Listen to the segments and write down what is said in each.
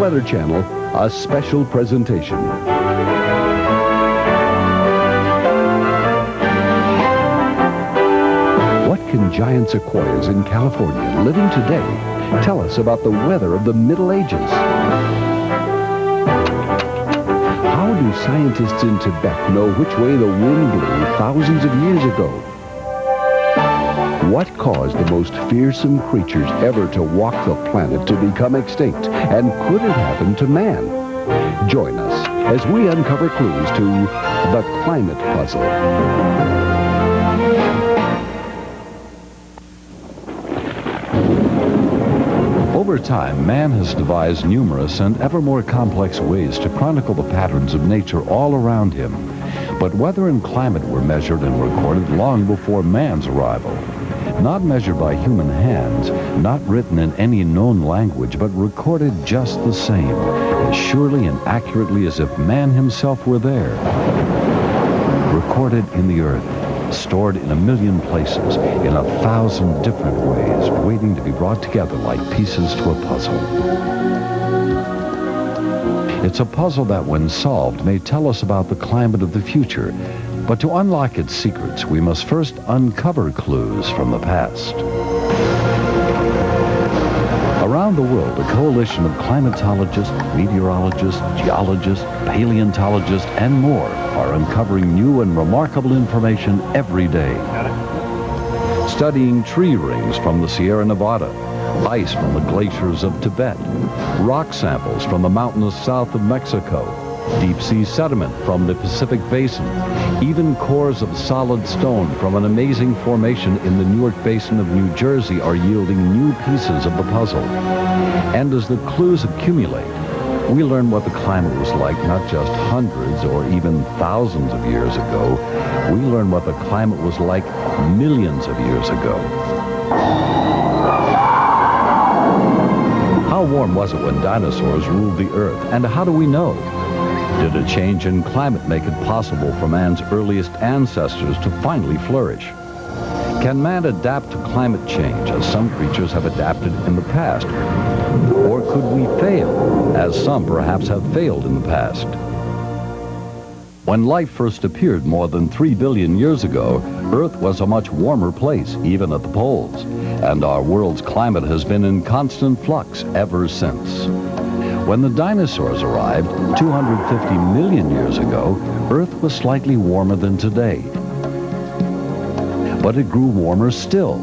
Weather Channel, a special presentation. What can giant sequoias in California living today tell us about the weather of the Middle Ages? How do scientists in Tibet know which way the wind blew thousands of years ago? What caused the most fearsome creatures ever to walk the planet to become extinct? And could it happen to man? Join us as we uncover clues to the climate puzzle. Over time, man has devised numerous and ever more complex ways to chronicle the patterns of nature all around him. But weather and climate were measured and recorded long before man's arrival. Not measured by human hands, not written in any known language, but recorded just the same, as surely and accurately as if man himself were there. Recorded in the earth, stored in a million places, in 1,000 different ways, waiting to be brought together like pieces to a puzzle. It's a puzzle that, when solved, may tell us about the climate of the future. But to unlock its secrets, we must first uncover clues from the past. Around the world, a coalition of climatologists, meteorologists, geologists, paleontologists, and more are uncovering new and remarkable information every day. Studying tree rings from the Sierra Nevada, ice from the glaciers of Tibet, rock samples from the mountainous south of Mexico, deep-sea sediment from the Pacific Basin, even cores of solid stone from an amazing formation in the Newark Basin of New Jersey are yielding new pieces of the puzzle. And as the clues accumulate, we learn what the climate was like not just hundreds or even thousands of years ago. We learn what the climate was like millions of years ago. How warm was it when dinosaurs ruled the earth, and how do we know? Did a change in climate make it possible for man's earliest ancestors to finally flourish? Can man adapt to climate change as some creatures have adapted in the past? Or could we fail, as some perhaps have failed in the past? When life first appeared more than 3 billion years ago, Earth was a much warmer place, even at the poles. And our world's climate has been in constant flux ever since. When the dinosaurs arrived 250 million years ago, Earth was slightly warmer than today. But it grew warmer still.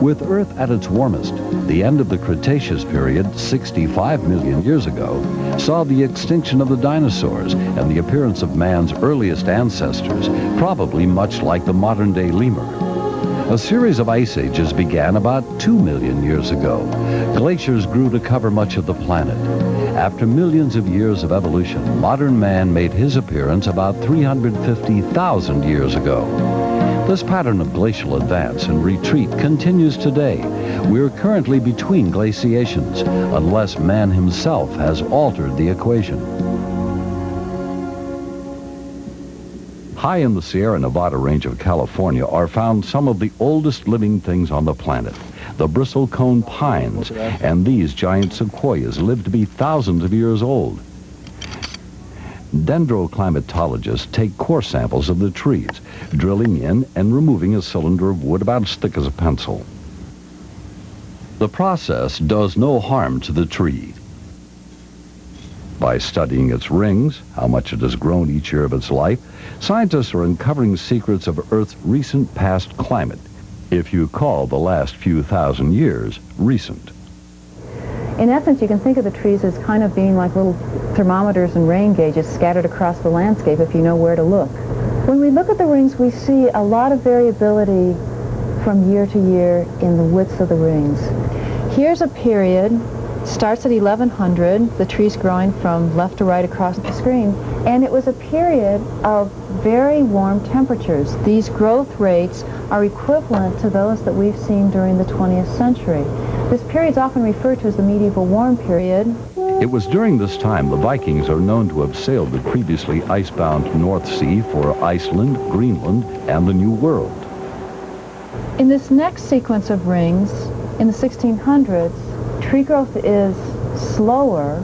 With Earth at its warmest, the end of the Cretaceous period, 65 million years ago, saw the extinction of the dinosaurs and the appearance of man's earliest ancestors, probably much like the modern-day lemur. A series of ice ages began about 2 million years ago. Glaciers grew to cover much of the planet. After millions of years of evolution, modern man made his appearance about 350,000 years ago. This pattern of glacial advance and retreat continues today. We're currently between glaciations, unless man himself has altered the equation. High in the Sierra Nevada range of California are found some of the oldest living things on the planet, the bristlecone pines, and these giant sequoias live to be thousands of years old. Dendroclimatologists take core samples of the trees, drilling in and removing a cylinder of wood about as thick as a pencil. The process does no harm to the tree. By studying its rings, how much it has grown each year of its life, scientists are uncovering secrets of Earth's recent past climate, if you call the last few thousand years recent. In essence, you can think of the trees as kind of being like little thermometers and rain gauges scattered across the landscape if you know where to look. When we look at the rings, we see a lot of variability from year to year in the width of the rings. Here's a period, starts at 1100, the trees growing from left to right across the screen, and it was a period of very warm temperatures. These growth rates are equivalent to those that we've seen during the 20th century. This period is often referred to as the medieval warm period. It was during this time the Vikings are known to have sailed the previously icebound North Sea for Iceland, Greenland, and the New World. In this next sequence of rings, in the 1600s, tree growth is slower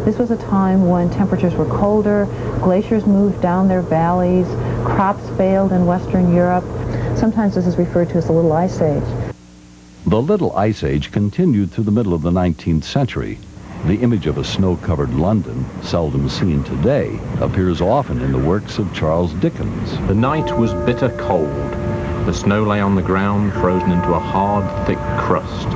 This was a time when temperatures were colder, glaciers moved down their valleys, crops failed in Western Europe. Sometimes this is referred to as the Little Ice Age. The Little Ice Age continued through the middle of the 19th century. The image of a snow-covered London, seldom seen today, appears often in the works of Charles Dickens. The night was bitter cold. The snow lay on the ground, frozen into a hard, thick crust,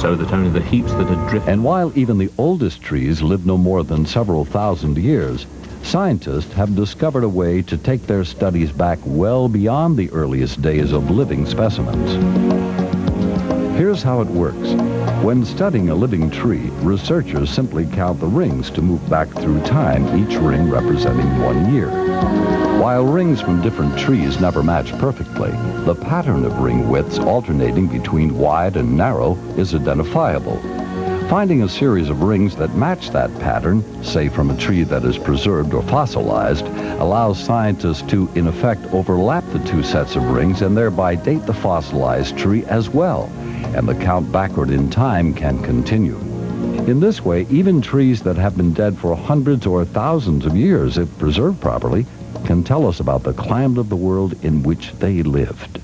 so that only the heaps that had drifted... And while even the oldest trees live no more than several thousand years, scientists have discovered a way to take their studies back well beyond the earliest days of living specimens. Here's how it works. When studying a living tree, researchers simply count the rings to move back through time, each ring representing 1 year. While rings from different trees never match perfectly, the pattern of ring widths alternating between wide and narrow is identifiable. Finding a series of rings that match that pattern, say from a tree that is preserved or fossilized, allows scientists to, in effect, overlap the two sets of rings and thereby date the fossilized tree as well, and the count backward in time can continue. In this way, even trees that have been dead for hundreds or thousands of years, if preserved properly, can tell us about the climate of the world in which they lived.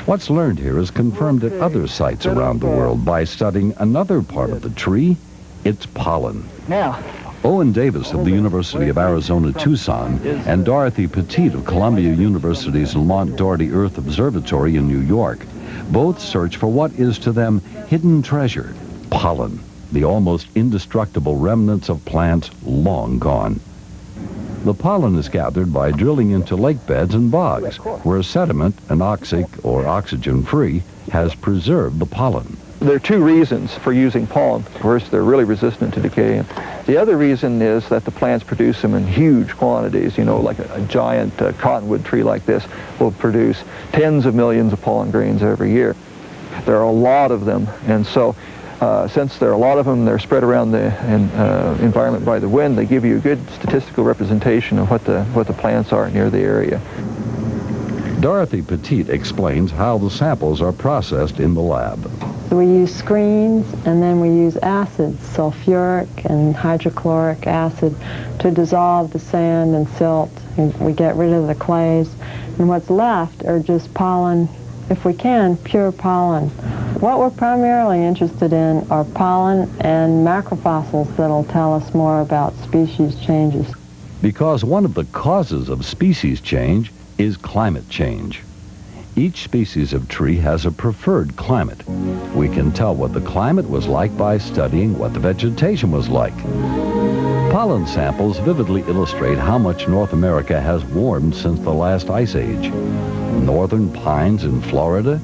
What's learned here is confirmed at other sites around the world by studying another part of the tree, its pollen. Now, Owen Davis of the University of Arizona, Tucson, and Dorothy Petit of Columbia University's Lamont Doherty Earth Observatory in New York both search for what is to them hidden treasure, pollen, the almost indestructible remnants of plants long gone. The pollen is gathered by drilling into lake beds and bogs, where sediment, anoxic or oxygen-free, has preserved the pollen. there are two reasons for using pollen. First, they're really resistant to decay. And the other reason is that the plants produce them in huge quantities. You know, like a giant cottonwood tree like this will produce tens of millions of pollen grains every year. There are a lot of them, and so since there are a lot of them, they're spread around the environment by the wind. They give you a good statistical representation of what the plants are near the area. Dorothy Petit explains how the samples are processed in the lab. We use screens, and then we use acids, sulfuric and hydrochloric acid, to dissolve the sand and silt. And we get rid of the clays, and what's left are just pollen, if we can, pure pollen. What we're primarily interested in are pollen and macrofossils that'll tell us more about species changes. Because one of the causes of species change is climate change. Each species of tree has a preferred climate. We can tell what the climate was like by studying what the vegetation was like. Pollen samples vividly illustrate how much North America has warmed since the last ice age. Northern pines in Florida,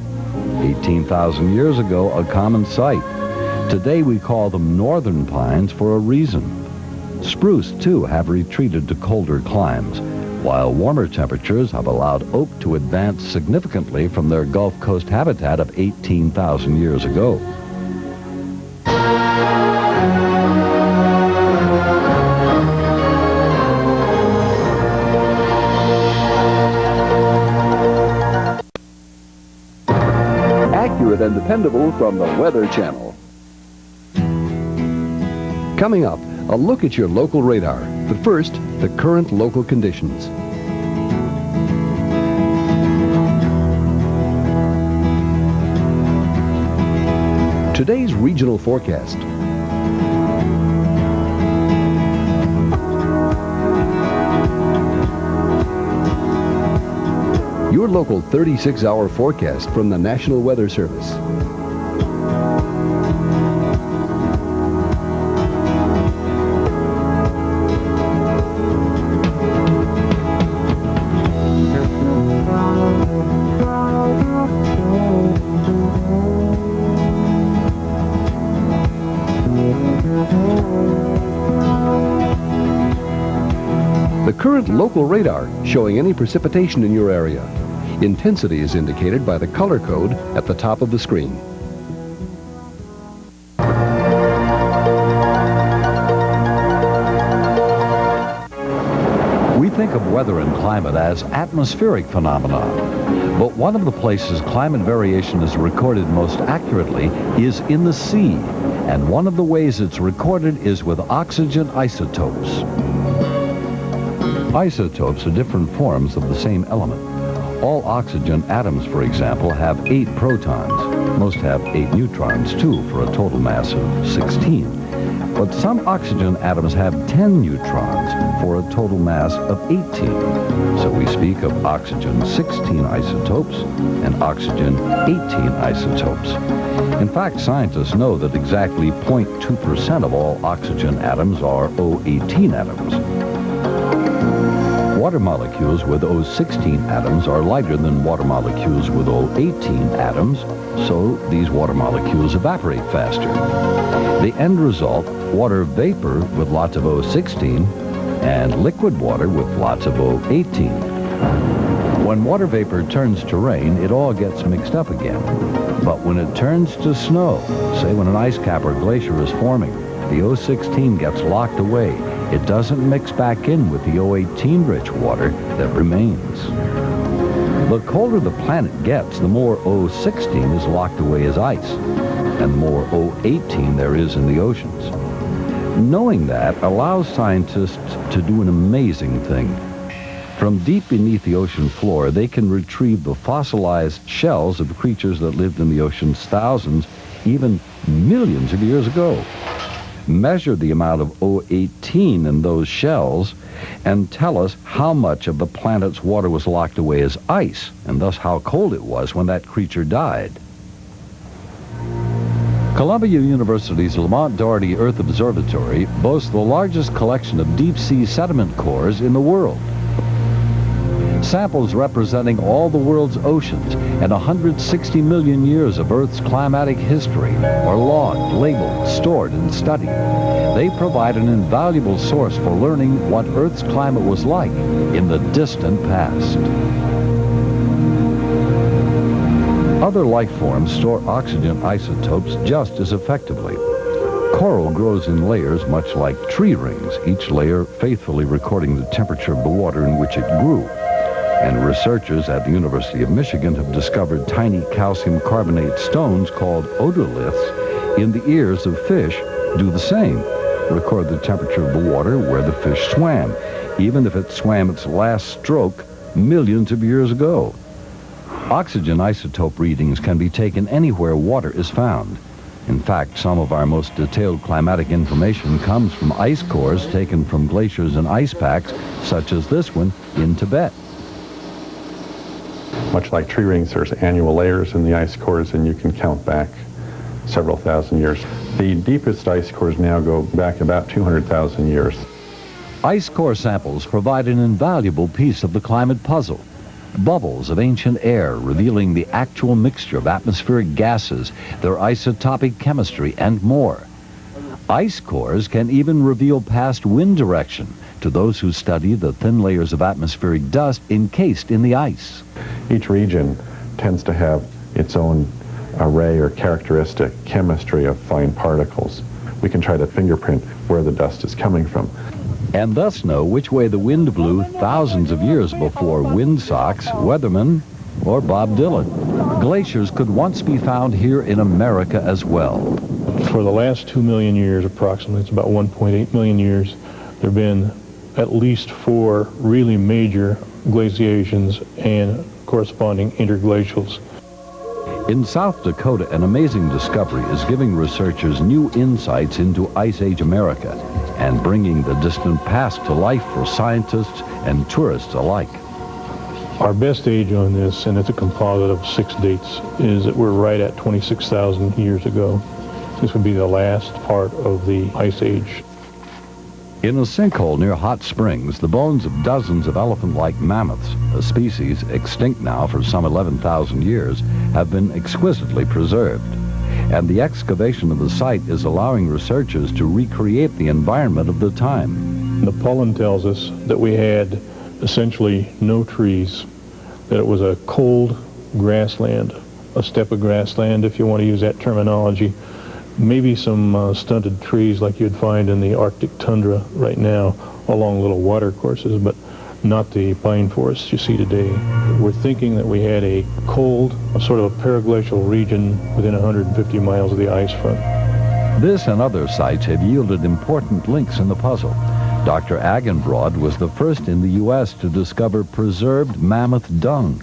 18,000 years ago, a common sight. Today we call them northern pines for a reason. Spruce, too, have retreated to colder climes, while warmer temperatures have allowed oak to advance significantly from their Gulf Coast habitat of 18,000 years ago. Accurate and dependable from the Weather Channel. Coming up, a look at your local radar. But first, the current local conditions. Today's regional forecast. Your local 36-hour forecast from the National Weather Service. The current local radar showing any precipitation in your area. Intensity is indicated by the color code at the top of the screen. We think of weather and climate as atmospheric phenomena, But one of the places climate variation is recorded most accurately is in the sea, and one of the ways it's recorded is with oxygen isotopes. Isotopes are different forms of the same element. All oxygen atoms, for example, have 8 protons. Most have 8 neutrons, too, for a total mass of 16. But some oxygen atoms have 10 neutrons for a total mass of 18. So we speak of oxygen 16 isotopes and oxygen 18 isotopes. In fact, scientists know that exactly 0.2% of all oxygen atoms are O18 atoms. Water molecules with O16 atoms are lighter than water molecules with O18 atoms, so these water molecules evaporate faster. The end result, water vapor with lots of O16 and liquid water with lots of O18. When water vapor turns to rain, it all gets mixed up again. But when it turns to snow, say when an ice cap or glacier is forming, the O16 gets locked away. It doesn't mix back in with the O18-rich water that remains. The colder the planet gets, the more O16 is locked away as ice, and the more O18 there is in the oceans. Knowing that allows scientists to do an amazing thing. From deep beneath the ocean floor, they can retrieve the fossilized shells of creatures that lived in the oceans thousands, even millions of years ago. Measure the amount of O18 in those shells and tell us how much of the planet's water was locked away as ice, and thus how cold it was when that creature died. Columbia University's Lamont Doherty Earth Observatory boasts the largest collection of deep-sea sediment cores in the world. Samples representing all the world's oceans and 160 million years of Earth's climatic history are logged, labeled, stored, and studied. They provide an invaluable source for learning what Earth's climate was like in the distant past. Other life forms store oxygen isotopes just as effectively. Coral grows in layers much like tree rings, each layer faithfully recording the temperature of the water in which it grew. And researchers at the University of Michigan have discovered tiny calcium carbonate stones called otoliths in the ears of fish do the same, record the temperature of the water where the fish swam, even if it swam its last stroke millions of years ago. Oxygen isotope readings can be taken anywhere water is found. In fact, some of our most detailed climatic information comes from ice cores taken from glaciers and ice packs, such as this one in Tibet. Much like tree rings, there's annual layers in the ice cores, and you can count back several thousand years. The deepest ice cores now go back about 200,000 years. Ice core samples provide an invaluable piece of the climate puzzle. Bubbles of ancient air revealing the actual mixture of atmospheric gases, their isotopic chemistry, and more. Ice cores can even reveal past wind direction to those who study the thin layers of atmospheric dust encased in the ice. Each region tends to have its own array or characteristic chemistry of fine particles. We can try to fingerprint where the dust is coming from. And thus know which way the wind blew thousands of years before windsocks, weathermen, or Bob Dylan. Glaciers could once be found here in America as well. For the last 2 million years, approximately, it's about 1.8 million years, there have been at least 4 really major glaciations and corresponding interglacials. In South Dakota, an amazing discovery is giving researchers new insights into Ice Age America and bringing the distant past to life for scientists and tourists alike. Our best age on this, and it's a composite of 6 dates, is that we're right at 26,000 years ago. This would be the last part of the Ice Age. In a sinkhole near Hot Springs, the bones of dozens of elephant-like mammoths, a species extinct now for some 11,000 years, have been exquisitely preserved. And the excavation of the site is allowing researchers to recreate the environment of the time. The pollen tells us that we had essentially no trees, that it was a cold grassland, a steppe of grassland, if you want to use that terminology. Maybe some stunted trees like you'd find in the Arctic tundra right now along little water courses, but not the pine forests you see today. we're thinking that we had a cold, a sort of a paraglacial region within 150 miles of the ice front. This and other sites have yielded important links in the puzzle. Dr. Agenbrod was the first in the U.S. to discover preserved mammoth dung.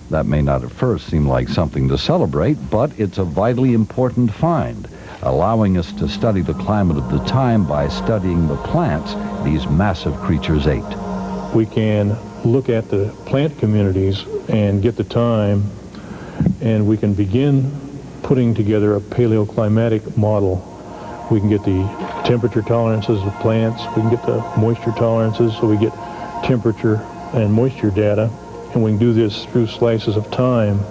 That may not at first seem like something to celebrate, but it's a vitally important find, allowing us to study the climate of the time by studying the plants these massive creatures ate. We can look at the plant communities and get the time, and we can begin putting together a paleoclimatic model. We can get the temperature tolerances of plants, we can get the moisture tolerances, so we get temperature and moisture data, and we can do this through slices of time.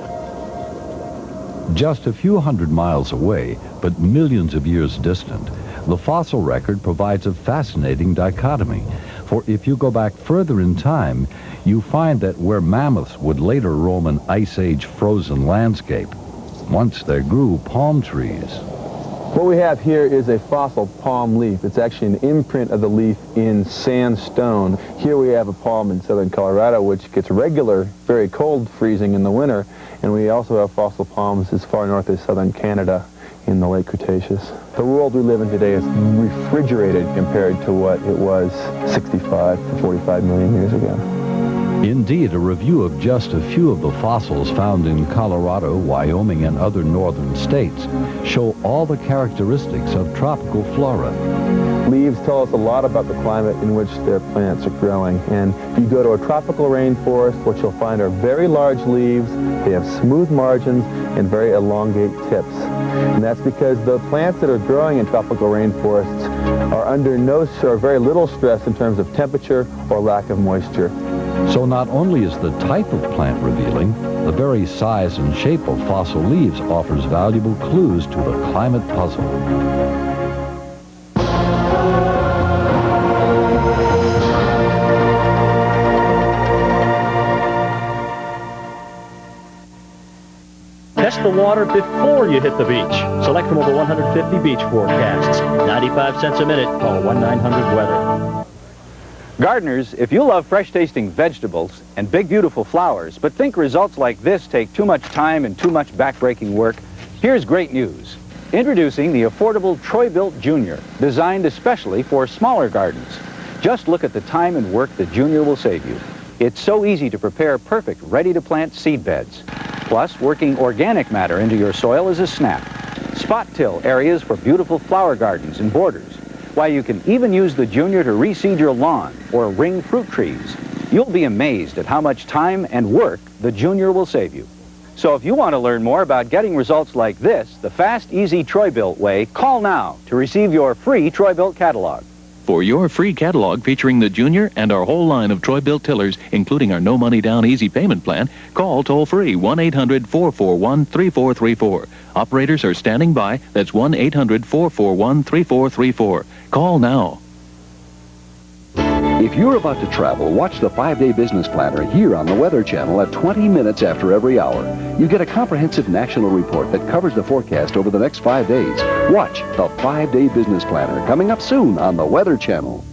Just a few hundred miles away, but millions of years distant, the fossil record provides a fascinating dichotomy. For if you go back further in time, you find that where mammoths would later roam an ice age frozen landscape, once there grew palm trees. What we have here is a fossil palm leaf. It's actually an imprint of the leaf in sandstone. Here we have a palm in southern Colorado, which gets regular, very cold freezing in the winter, and we also have fossil palms as far north as southern Canada in the late Cretaceous. The world we live in today is refrigerated compared to what it was 65 to 45 million years ago. Indeed, a review of just a few of the fossils found in Colorado, Wyoming, and other northern states show all the characteristics of tropical flora. Leaves tell us a lot about the climate in which their plants are growing. And if you go to a tropical rainforest, what you'll find are very large leaves, they have smooth margins, and very elongate tips. And that's because the plants that are growing in tropical rainforests are under no or very little stress in terms of temperature or lack of moisture. So not only is the type of plant revealing, the very size and shape of fossil leaves offers valuable clues to the climate puzzle. Test the water before you hit the beach. Select from over 150 beach forecasts. 95 cents a minute. Call 1-900-WEATHER. Gardeners, if you love fresh-tasting vegetables and big, beautiful flowers, but think results like this take too much time and too much back-breaking work, here's great news. Introducing the affordable Troy-Bilt Junior, designed especially for smaller gardens. Just look at the time and work the Junior will save you. It's so easy to prepare perfect, ready-to-plant seed beds. Plus, working organic matter into your soil is a snap. Spot-till areas for beautiful flower gardens and borders. Why, you can even use the Junior to reseed your lawn or ring fruit trees. You'll be amazed at how much time and work the Junior will save you. So if you want to learn more about getting results like this, the fast, easy Troy-Bilt way, call now to receive your free Troy-Bilt catalog. For your free catalog featuring the Junior and our whole line of Troy-Bilt tillers, including our no money down easy payment plan, call toll-free 1-800-441-3434. Operators are standing by. That's 1-800-441-3434. Call now. If you're about to travel, watch the 5-Day Business Planner here on the Weather Channel at 20 minutes after every hour. You get a comprehensive national report that covers the forecast over the next 5 days. Watch the 5-Day Business Planner coming up soon on the Weather Channel.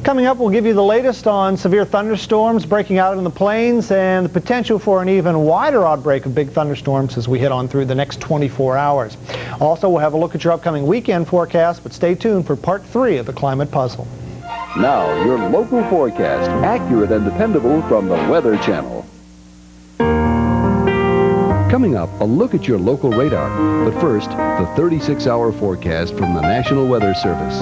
Coming up, we'll give you the latest on severe thunderstorms breaking out in the plains and the potential for an even wider outbreak of big thunderstorms as we head on through the next 24 hours. Also, we'll have a look at your upcoming weekend forecast, but stay tuned for part 3 of the Climate Puzzle. Now, your local forecast, accurate and dependable from the Weather Channel. Coming up, a look at your local radar. But first, the 36-hour forecast from the National Weather Service.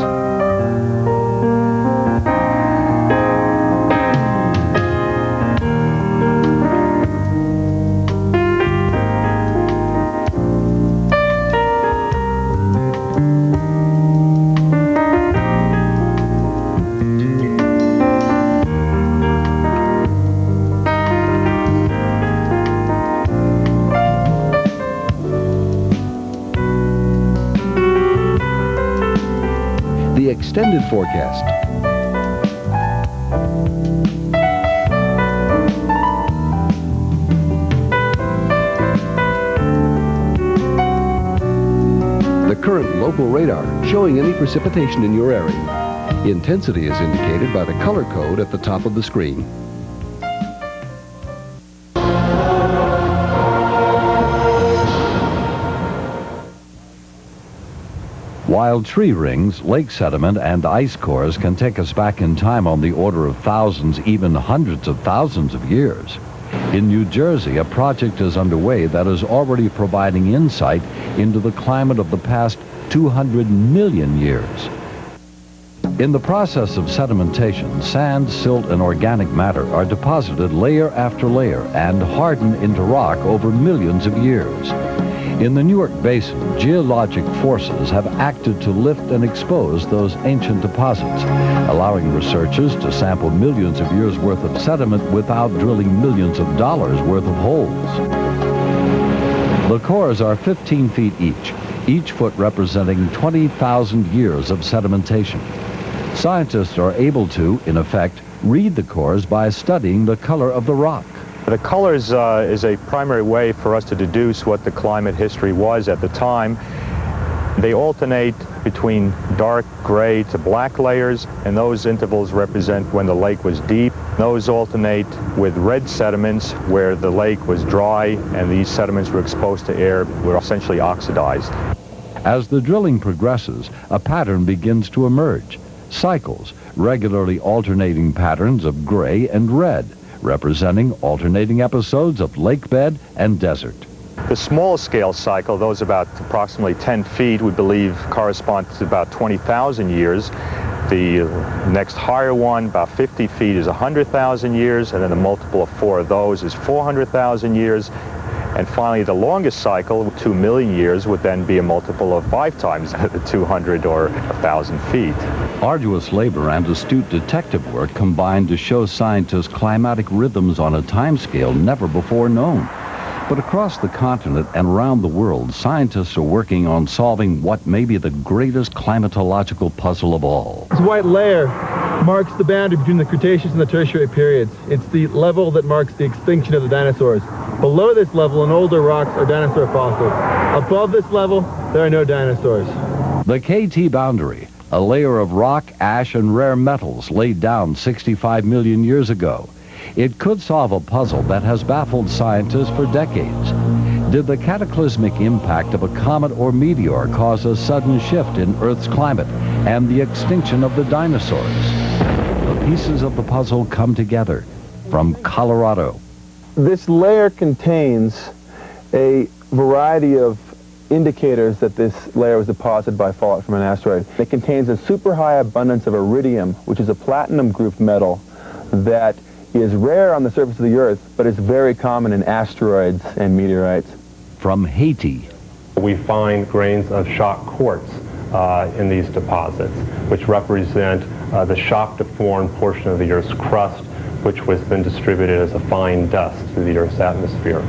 Extended forecast. The current local radar showing any precipitation in your area. Intensity is indicated by the color code at the top of the screen. While tree rings, lake sediment, and ice cores can take us back in time on the order of thousands, even hundreds of thousands of years. In New Jersey, a project is underway that is already providing insight into the climate of the past 200 million years. In the process of sedimentation, sand, silt, and organic matter are deposited layer after layer and harden into rock over millions of years. In the Newark Basin, geologic forces have acted to lift and expose those ancient deposits, allowing researchers to sample millions of years' worth of sediment without drilling millions of dollars' worth of holes. The cores are 15 feet each foot representing 20,000 years of sedimentation. Scientists are able to, in effect, read the cores by studying the color of the rock. The colors is a primary way for us to deduce what the climate history was at the time. They alternate between dark gray to black layers, and those intervals represent when the lake was deep. Those alternate with red sediments where the lake was dry and these sediments were exposed to air, were essentially oxidized. As the drilling progresses, a pattern begins to emerge. Cycles, regularly alternating patterns of gray and red, representing alternating episodes of lake bed and desert. The small scale cycle, those about approximately 10 feet, we believe correspond to about 20,000 years. The next higher one, about 50 feet, is 100,000 years, and then the multiple of 4 of those is 400,000 years. And finally, the longest cycle, 2 million years, would then be a multiple of 5 times 200 or 1,000 feet. Arduous labor and astute detective work combined to show scientists climatic rhythms on a timescale never before known. But across the continent and around the world, scientists are working on solving what may be the greatest climatological puzzle of all. This white layer marks the boundary between the Cretaceous and the Tertiary periods. It's the level that marks the extinction of the dinosaurs. Below this level, in older rocks, are dinosaur fossils. Above this level, there are no dinosaurs. The KT boundary, a layer of rock, ash, and rare metals laid down 65 million years ago. It could solve a puzzle that has baffled scientists for decades. Did the cataclysmic impact of a comet or meteor cause a sudden shift in Earth's climate and the extinction of the dinosaurs? The pieces of the puzzle come together. From Colorado. This layer contains a variety of indicators that this layer was deposited by fallout from an asteroid. It contains a super high abundance of iridium, which is a platinum group metal that is rare on the surface of the Earth, but is very common in asteroids and meteorites. From Haiti. We find grains of shock quartz in these deposits, which represent the shock-deformed portion of the Earth's crust, which was then distributed as a fine dust through the Earth's atmosphere.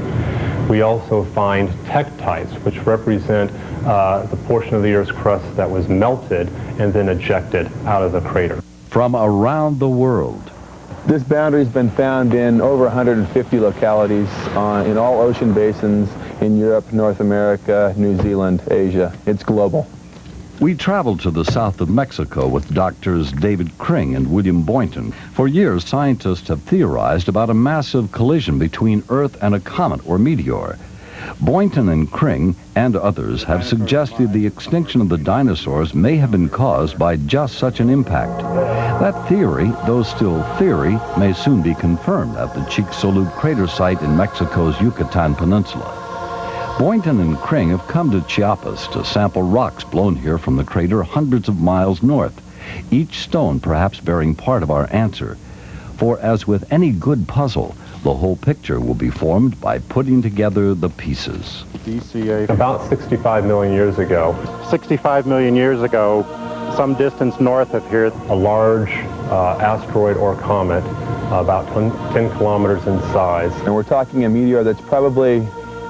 We also find tektites, which represent the portion of the Earth's crust that was melted and then ejected out of the crater. From around the world. This boundary has been found in over 150 localities in all ocean basins in Europe, North America, New Zealand, Asia. It's global. We traveled to the south of Mexico with doctors David Kring and William Boynton. For years, scientists have theorized about a massive collision between Earth and a comet or meteor. Boynton and Kring and others have suggested the extinction of the dinosaurs may have been caused by just such an impact. That theory, though still theory, may soon be confirmed at the Chicxulub crater site in Mexico's Yucatan Peninsula. Boynton and Kring have come to Chiapas to sample rocks blown here from the crater hundreds of miles north, each stone perhaps bearing part of our answer. For as with any good puzzle, the whole picture will be formed by putting together the pieces. About 65 million years ago. 65 million years ago, some distance north of here, a large asteroid or comet, about 10 kilometers in size. And we're talking a meteor that's probably,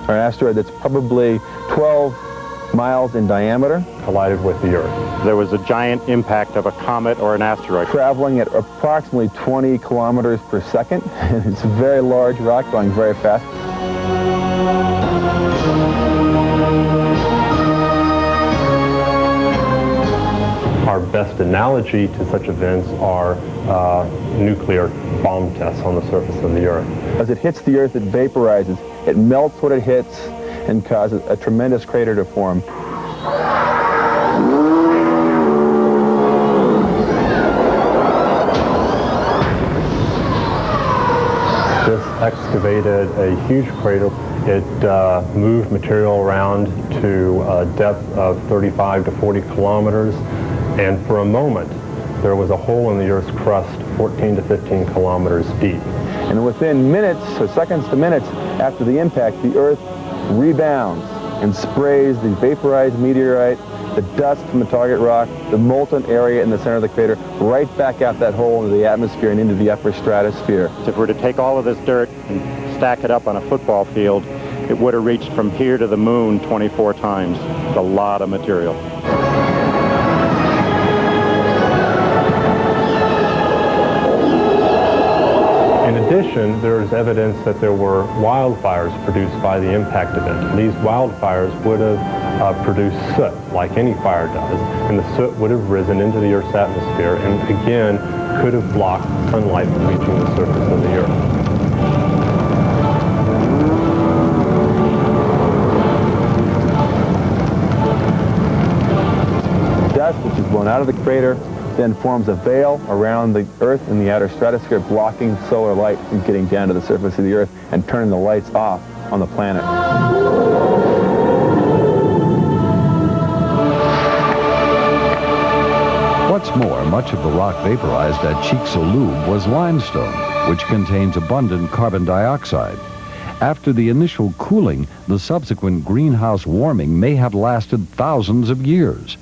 or an asteroid that's probably 12 miles in diameter. Collided with the Earth. There was a giant impact of a comet or an asteroid. Traveling at approximately 20 kilometers per second. It's a very large rock going very fast. Our best analogy to such events are nuclear bomb tests on the surface of the Earth. As it hits the Earth, it vaporizes. It melts what it hits and causes a tremendous crater to form. excavated a huge crater. It moved material around to a depth of 35 to 40 kilometers, and for a moment there was a hole in the Earth's crust 14 to 15 kilometers deep. And within minutes, or seconds to minutes after the impact, the Earth rebounds and sprays the vaporized meteorite, the dust from the target rock, the molten area in the center of the crater, right back out that hole into the atmosphere and into the upper stratosphere. If we were to take all of this dirt and stack it up on a football field, it would have reached from here to the moon 24 times. It's a lot of material. In addition, there is evidence that there were wildfires produced by the impact event. These wildfires would have produced soot, like any fire does, and the soot would have risen into the Earth's atmosphere and again could have blocked sunlight from reaching the surface of the Earth. Dust, which is blown out of the crater, then forms a veil around the Earth in the outer stratosphere, blocking solar light from getting down to the surface of the Earth and turning the lights off on the planet. What's more, much of the rock vaporized at Chicxulub was limestone, which contains abundant carbon dioxide. After the initial cooling, the subsequent greenhouse warming may have lasted thousands of years.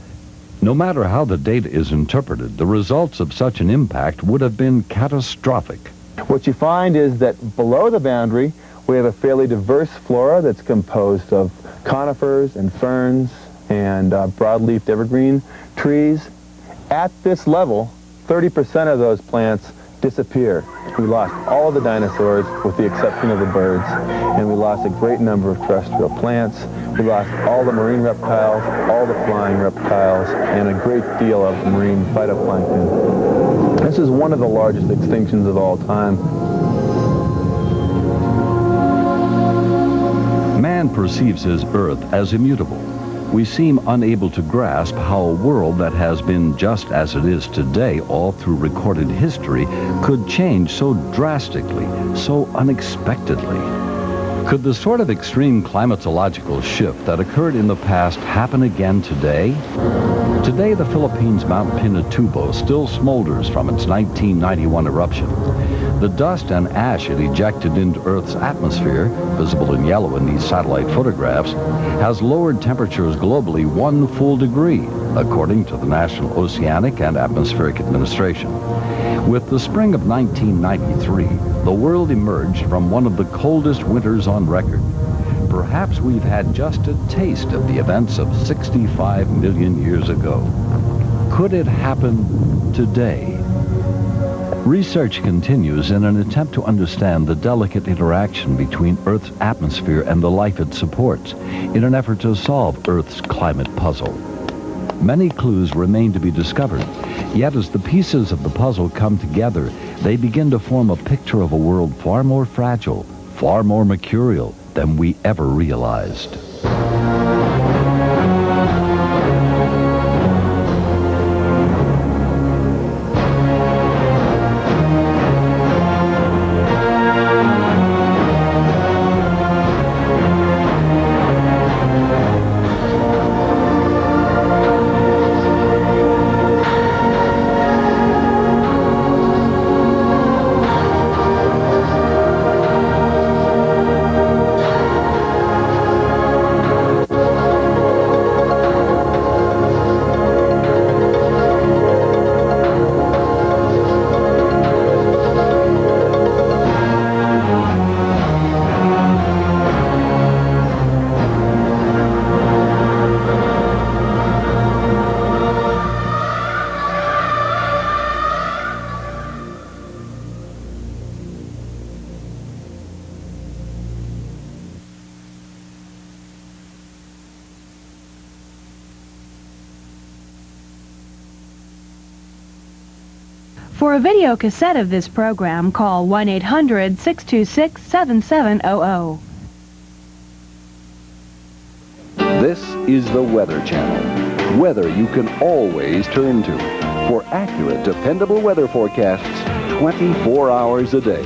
No matter how the data is interpreted, the results of such an impact would have been catastrophic. What you find is that below the boundary, we have a fairly diverse flora that's composed of conifers and ferns and broadleafed evergreen trees. At this level, 30% of those plants disappear. We lost all of the dinosaurs with the exception of the birds, and we lost a great number of terrestrial plants. We lost all the marine reptiles, all the flying reptiles, and a great deal of marine phytoplankton. This is one of the largest extinctions of all time. Man perceives his Earth as immutable. We seem unable to grasp how a world that has been just as it is today all through recorded history could change so drastically, so unexpectedly. Could the sort of extreme climatological shift that occurred in the past happen again today? Today, the Philippines' Mount Pinatubo still smolders from its 1991 eruption. The dust and ash it ejected into Earth's atmosphere, visible in yellow in these satellite photographs, has lowered temperatures globally 1 full degree, according to the National Oceanic and Atmospheric Administration. With the spring of 1993, the world emerged from one of the coldest winters on record. Perhaps we've had just a taste of the events of 65 million years ago. Could it happen today? Research continues in an attempt to understand the delicate interaction between Earth's atmosphere and the life it supports, in an effort to solve Earth's climate puzzle. Many clues remain to be discovered, yet as the pieces of the puzzle come together, they begin to form a picture of a world far more fragile, far more mercurial than we ever realized. For a video cassette of this program, call 1-800-626-7700. This is the Weather Channel. Weather you can always turn to for accurate, dependable weather forecasts 24 hours a day.